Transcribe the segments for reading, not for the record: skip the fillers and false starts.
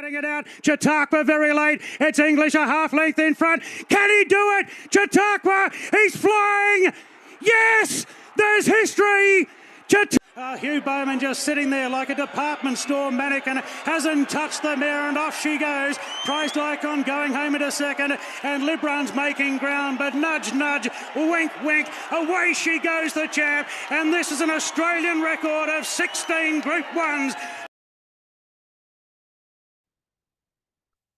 Cutting it out, Chautauqua very late. It's English a half length in front. Can he do it? Chautauqua, he's flying. Yes, there's history. Hugh Bowman just sitting there like a department store mannequin, hasn't touched the mare, and off she goes. Prized Icon going home in a second, and Librun's making ground, but nudge, nudge, wink, wink, away she goes, the champ, and this is an Australian record of 16 Group 1s.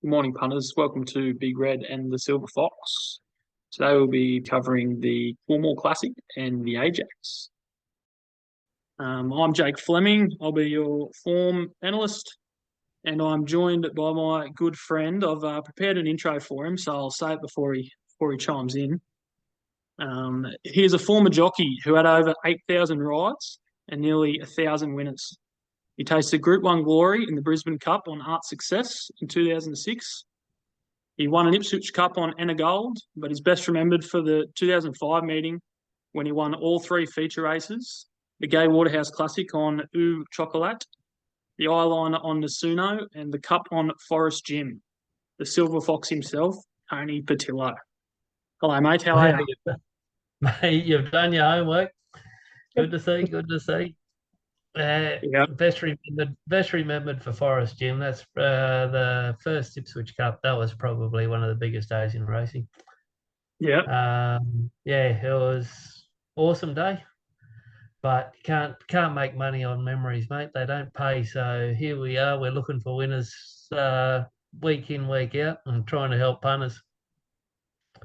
Good morning, punters. Welcome to Big Red and the Silver Fox. Today we'll be covering the Coolmore Classic and the Ajax. I'm Jake Fleming. I'll be your form analyst, and I'm joined by my good friend. I've prepared an intro for him, so I'll say it before he chimes in. He's a former jockey who had over 8,000 rides and nearly 1,000 winners. He tasted Group 1 glory in the Brisbane Cup on Art Success in 2006. He won an Ipswich Cup on Enna Gold, but he's best remembered for the 2005 meeting when he won all three feature races: the Gay Waterhouse Classic on Eau Chocolat, the Eyeliner on Nasuno, and the Cup on Forest Gym. The Silver Fox himself, Tony Patillo. Hello, mate. How are you? Mate, you've done your homework. Good to see. Good to see. Best remembered for Forest Gym. That's the first Ipswich Cup. That was probably one of the biggest days in racing. Yeah. It was awesome day. But can't make money on memories, mate. They don't pay. So here we are. We're looking for winners week in, week out, and trying to help punters.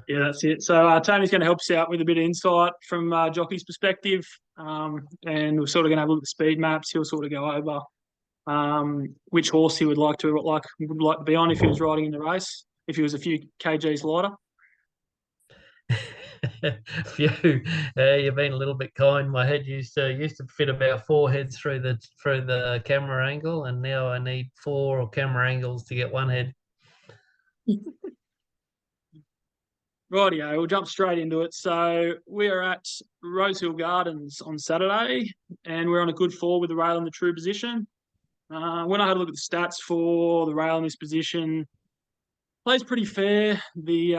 Yeah, that's it. So Tony's going to help us out with a bit of insight from jockey's perspective, and we're sort of going to have a look at the speed maps. He'll sort of go over which horse he would like to be on if he was riding in the race, if he was a few kgs lighter. Phew, you've been a little bit kind. My head used to fit about 4 heads through the camera angle, and now I need 4 camera angles to get 1 head. Rightio, we'll jump straight into it. So we are at Rosehill Gardens on Saturday, and we're on a good 4 with the rail in the true position. When I had a look at the stats for the rail in this position, plays pretty fair. The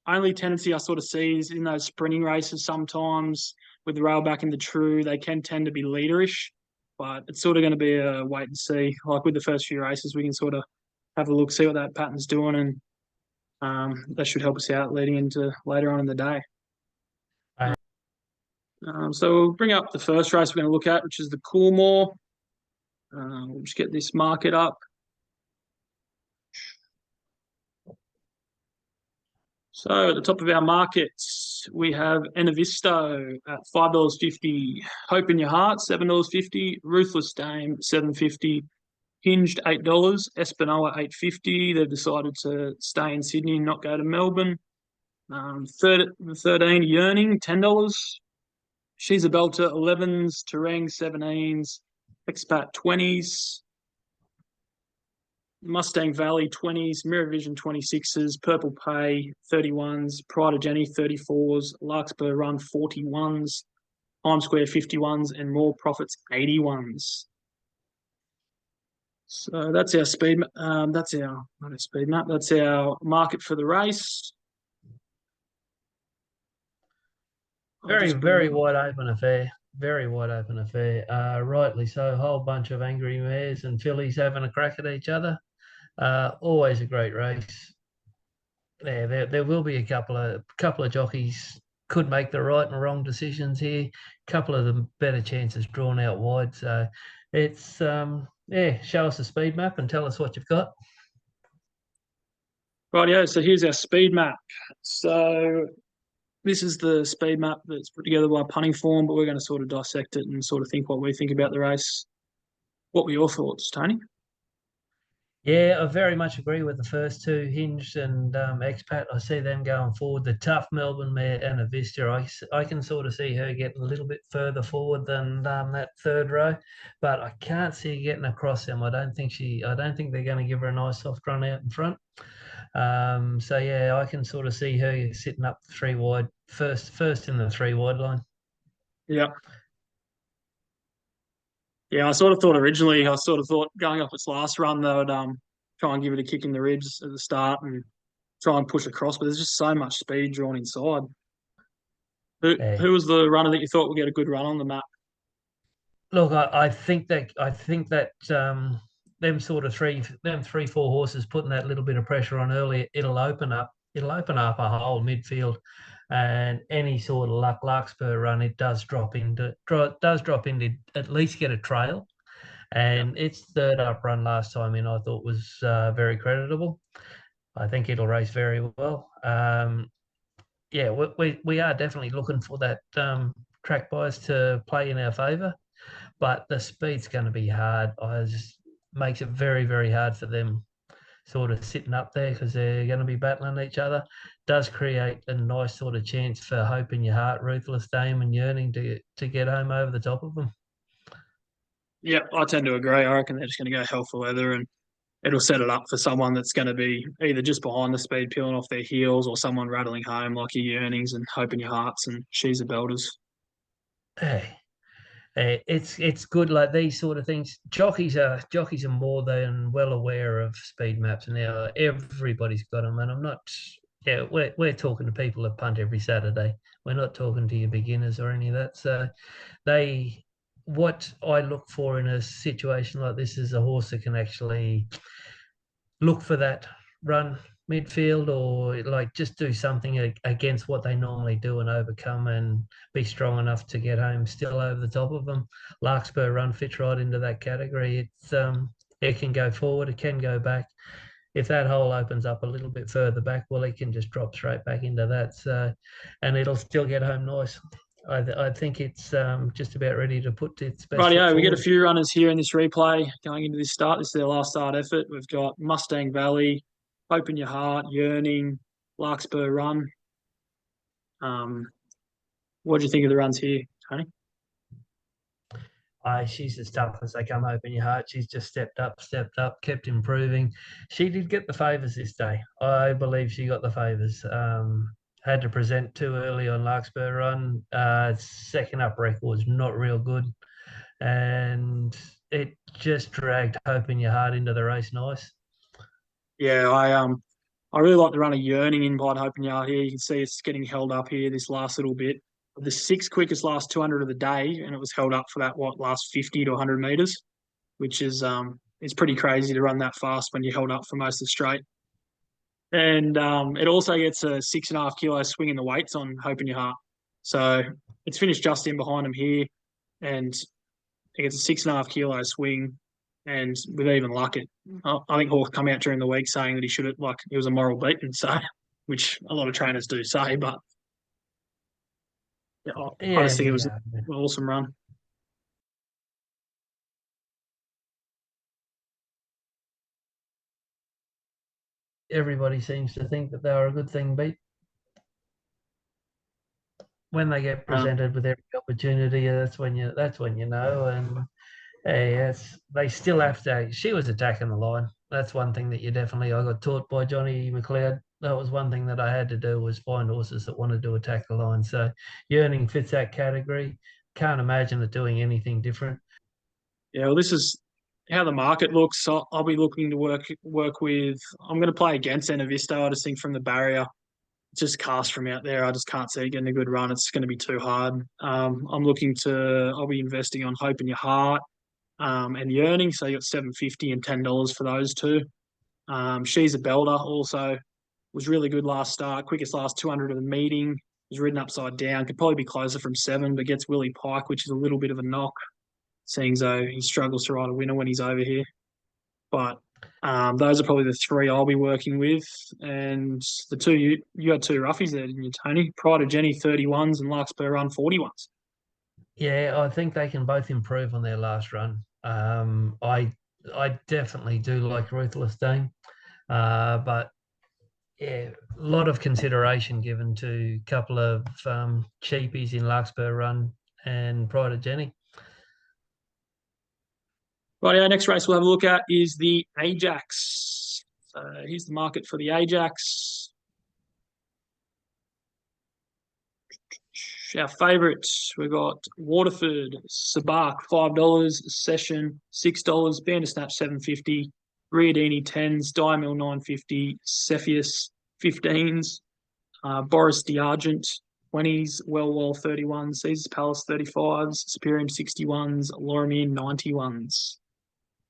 only tendency I sort of see is in those sprinting races sometimes with the rail back in the true, they can tend to be leaderish, but it's sort of going to be a wait and see. Like with the first few races, we can sort of have a look, see what that pattern's doing, and that should help us out leading into later on in the day. So we'll bring up the first race we're going to look at, which is the Coolmore. We'll just get this market up. So at the top of our markets, we have Enavisto at $5.50, Hope in Your Heart $7.50, Ruthless Dame $7.50, Hinged $8, Espinoa $8.50. They've decided to stay in Sydney and not go to Melbourne. 13 Yearning $10. She's a Belter 11s, Terang 17s, Expat 20s. Mustang Valley 20s, Mirror Vision 26s, Purple Pay 31s, Pride of Jenny 34s, Larkspur Run 41s, Times Square 51s, and More Profits 81s. So that's our speed. That's our not a speed map. That's our market for the race. Very wide open affair. Very wide open affair. Rightly so. A whole bunch of angry mares and fillies having a crack at each other. Always a great race. Yeah, there will be a couple of jockeys could make the right and wrong decisions here. A couple of them better chances drawn out wide. So it's show us the speed map and tell us what you've got. Rightio, so here's our speed map. So this is the speed map that's put together by Punting Form, but we're going to sort of dissect it and sort of think what we think about the race. What were your thoughts, Tony? Yeah, I very much agree with the first two, Hinged and Expat. I see them going forward. The tough Melbourne mare, Anna Vista, I can sort of see her getting a little bit further forward than that third row, but I can't see her getting across them. I don't think they're going to give her a nice soft run out in front. So yeah, I can sort of see her sitting up 3 wide, first in the 3 wide line. Yeah. Yeah, I sort of thought originally, going off its last run, they would try and give it a kick in the ribs at the start and try and push across. But there's just so much speed drawn inside. Yeah. Who was the runner that you thought would get a good run on the map? Look, I think that them sort of three, four horses putting that little bit of pressure on early, it'll open up a whole midfield, and any sort of Larkspur run, it does drop into at least get a trail, and its third up run last time in I thought was very creditable. I think it'll race very well. Yeah, we are definitely looking for that track bias to play in our favour, but the speed's going to be hard. It just makes it very, very hard for them sort of sitting up there because they're going to be battling each other. Does create a nice sort of chance for Hope in Your Heart, Ruthless Dame and Yearning to get home over the top of them. Yeah, I tend to agree. I reckon they're just going to go hell for leather, and it'll set it up for someone that's going to be either just behind the speed, peeling off their heels, or someone rattling home like your Yearnings and Hope in Your Hearts and She's a Belters. Hey, it's good like these sort of things. Jockeys are more than well aware of speed maps now. Everybody's got them, and I'm not. Yeah, we're talking to people that punt every Saturday. We're not talking to your beginners or any of that. So what I look for in a situation like this is a horse that can actually look for that run midfield or like just do something against what they normally do and overcome and be strong enough to get home still over the top of them. Larkspur run fits right into that category. It can go forward, it can go back. If that hole opens up a little bit further back, well, it can just drop straight back into that. So, and it'll still get home nice. I think it's just about ready to put its best foot Rightio, we get a forward. few runners here in this replay going into this start. This is their last start effort. We've got Mustang Valley, Hope in Your Heart, Yearning, Larkspur Run. What do you think of the runs here, Tony? She's as tough as they come. Open Your Heart. She's just stepped up, kept improving. She did get the favours this day. I believe she got the favours. Had to present too early on Larkspur Run. Second up record's not real good, and it just dragged Hope in Your Heart into the race nice. Yeah, I really like the run of Yearning in by Hope in Your Heart here. You can see it's getting held up here this last little bit. The sixth quickest last 200 of the day, and it was held up for that last 50 to 100 meters, which is it's pretty crazy to run that fast when you're held up for most of the straight. And it also gets a 6.5 kilo swing in the weights on Hope in Your Heart. So it's finished just in behind him here, and it gets a 6.5 kilo swing. And with even luck, I think Hawke come out during the week saying that he should have, like, it was a moral beating, so, which a lot of trainers do say, but yeah, I just think it was an awesome run. Everybody seems to think that they are a good thing beat. When they get presented with every opportunity, that's when you know. And hey, they still have to. She was attacking the line. That's one thing that I got taught by Johnny McLeod. That was one thing that I had to do was find horses that wanted to attack the line. So Yearning fits that category. Can't imagine it doing anything different. Yeah, well, this is how the market looks. So I'll be looking to work with. I'm going to play against Enavisto. I just think from the barrier, just cast from out there, I just can't see it getting a good run. It's going to be too hard. I'll be investing on Hope in Your Heart and Yearning. So you got $7.50 and $10 for those two. She's a Belter also was really good last start. Quickest last 200 of the meeting. Was ridden upside down. Could probably be closer from 7, but gets Willie Pike, which is a little bit of a knock, seeing though he struggles to ride a winner when he's over here. But those are probably the three I'll be working with. And the two, you had two roughies there, didn't you, Tony? Pride of Jenny 31s and Larkspur Run 41s. Yeah, I think they can both improve on their last run. I definitely do like Ruthless Dame, but yeah, a lot of consideration given to a couple of cheapies in Larkspur Run and Pride of Jenny. Right, our next race we'll have a look at is the Ajax. So here's the market for the Ajax. Our favourites, we've got Waterford, Sabark, $5, Session, $6, Bandersnatch, $7.50, Riadini 10s, Diamil 950, Cepheus 15s, Boris D'Argent 20s, Wellwall 31s, Caesar's Palace 35s, Superium 61s, Lorimier 91s.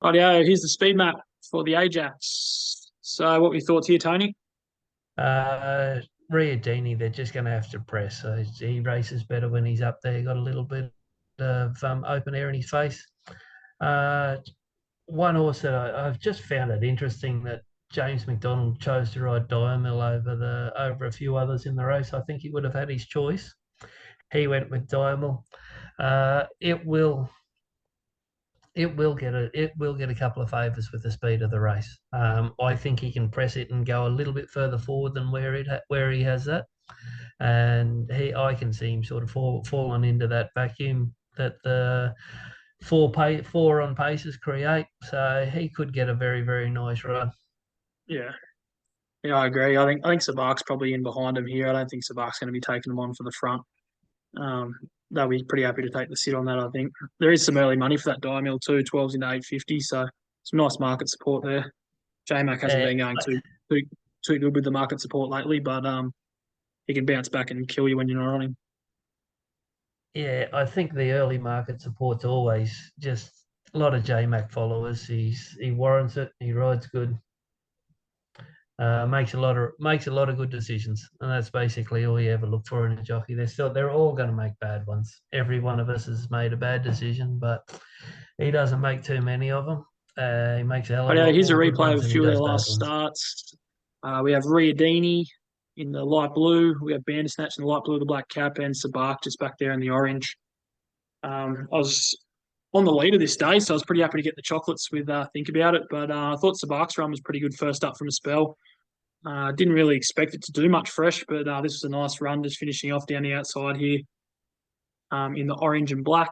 Rightio, here's the speed map for the Ajax. So what were your thoughts here, Tony? Riadini, they're just going to have to press. So he races better when he's up there. Got a little bit of open air in his face. One horse that I've just found it interesting that James McDonald chose to ride Diamil over a few others in the race. I think he would have had his choice. He went with Diamil. It will get a couple of favours with the speed of the race. I think he can press it and go a little bit further forward than where he has that, and I can see him sort of falling into that vacuum that the four on paces create. So he could get a very, very nice run. Yeah. Yeah, I agree. I think Sabak's probably in behind him here. I don't think Sabak's going to be taking him on for the front. They'll be pretty happy to take the sit on that, I think. There is some early money for that Diamil too, 12s into 850, so some nice market support there. J-Mac hasn't been going too good with the market support lately, but he can bounce back and kill you when you're not on him. Yeah, I think the early market support's always just a lot of J-Mac followers. He warrants it. He rides good. Makes a lot of good decisions, and that's basically all you ever look for in a jockey. They're all going to make bad ones. Every one of us has made a bad decision, but he doesn't make too many of them. He makes a hell of a lot Here's a more good replay of ones a than he few of their does bad last ones. starts. We have Riadini in the light blue. We have Bandersnatch in the light blue, the black cap, and Sabak just back there in the orange. I was on the lead of this day, so I was pretty happy to get the chocolates with Think About It, but I thought Sabak's run was pretty good first up from a spell. Didn't really expect it to do much fresh, but this was a nice run, just finishing off down the outside here in the orange and black.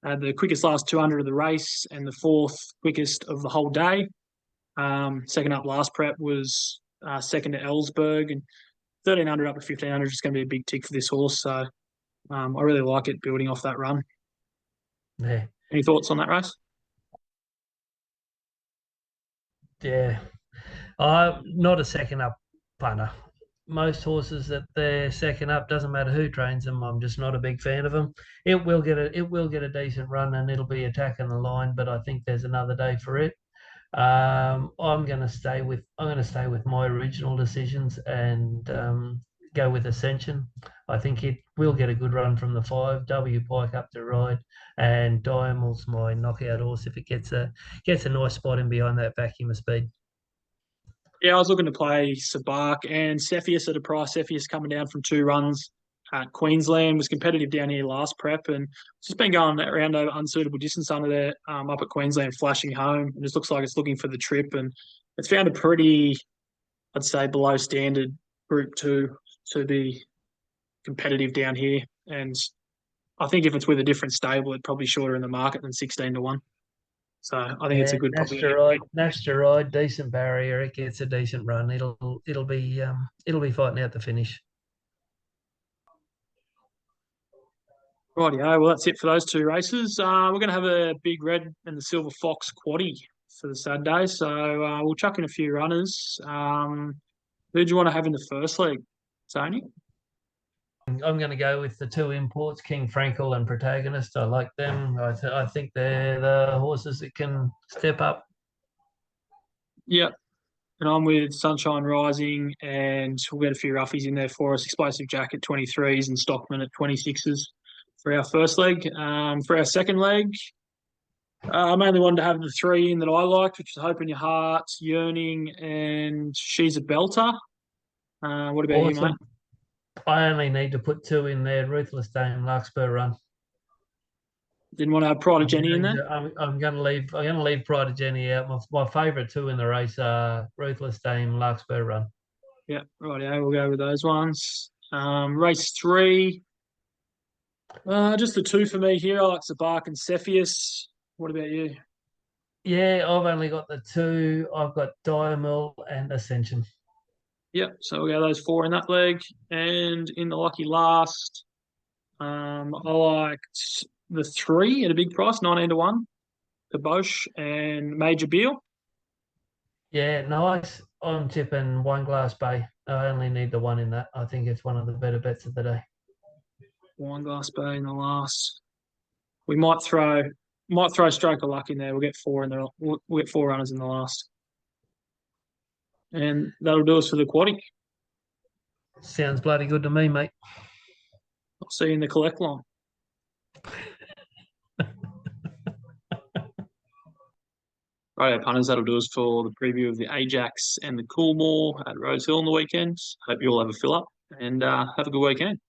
The quickest last 200 of the race and the fourth quickest of the whole day. Second up last prep was second to Ellsberg, and 1,300 up to 1,500 is just going to be a big tick for this horse. So I really like it building off that run. Yeah. Any thoughts on that race? Yeah. Not a second up punter. Most horses that they're second up, doesn't matter who trains them. I'm just not a big fan of them. It will get a decent run and it'll be attacking the line, but I think there's another day for it. I'm going to stay with my original decisions and go with Ascension. I think it will get a good run from the 5. W Pike up to ride, and Diamil's my knockout horse if it gets a nice spot in behind that vacuum of speed. Yeah, I was looking to play Sabak and Cepheus at a price. Cepheus coming down from 2 runs at Queensland, was competitive down here last prep, and just been going around over unsuitable distance under there up at Queensland, flashing home. It just looks like it's looking for the trip, and it's found a pretty, I'd say, below standard Group 2 to be competitive down here. And I think if it's with a different stable, it'd probably shorter in the market than 16 to 1. So I think it's a good probability. Nash to ride, decent barrier. It gets a decent run. It'll be fighting out the finish. Rightio, well, that's it for those 2 races. We're going to have a Big Red and the Silver Fox quaddie for the Saturday, so we'll chuck in a few runners. Who do you want to have in the first leg, Tony? I'm going to go with the 2 imports, King Frankel and Protagonist. I like them. I think they're the horses that can step up. Yep. And I'm with Sunshine Rising, and we'll get a few roughies in there for us. Explosive Jack at 23s and Stockman at 26s for our first leg. For our second leg, I mainly wanted to have the 3 in that I liked, which is Hope in Your Heart, Yearning, and She's a Belter. What about you, mate? I only need to put 2 in there. Ruthless Dame, Larkspur Run. Didn't want to have Pride of Jenny in there. I'm going to leave Pride of Jenny out. My favourite 2 in the race are Ruthless Dame, Larkspur Run. Yeah, rightio. We'll go with those ones. Race 3. Just the 2 for me here. I like Sabak and Cepheus. What about you? Yeah, I've only got the 2. I've got Diamil and Ascension. Yep, so we'll go those 4 in that leg. And in the lucky last, I liked the 3 at a big price, 19 to 1, Kabosh and Major Beal. Yeah, nice. I'm tipping One Glass Bay. I only need the one in that. I think it's one of the better bets of the day. Wineglass Bay in the last. We might throw stroke of luck in there. We'll get we'll get 4 runners in the last. And that'll do us for the quaddie. Sounds bloody good to me, mate. I'll see you in the collect line. Right, punters, that'll do us for the preview of the Ajax and the Coolmore at Rosehill on the weekend. Hope you all have a fill up and have a good weekend.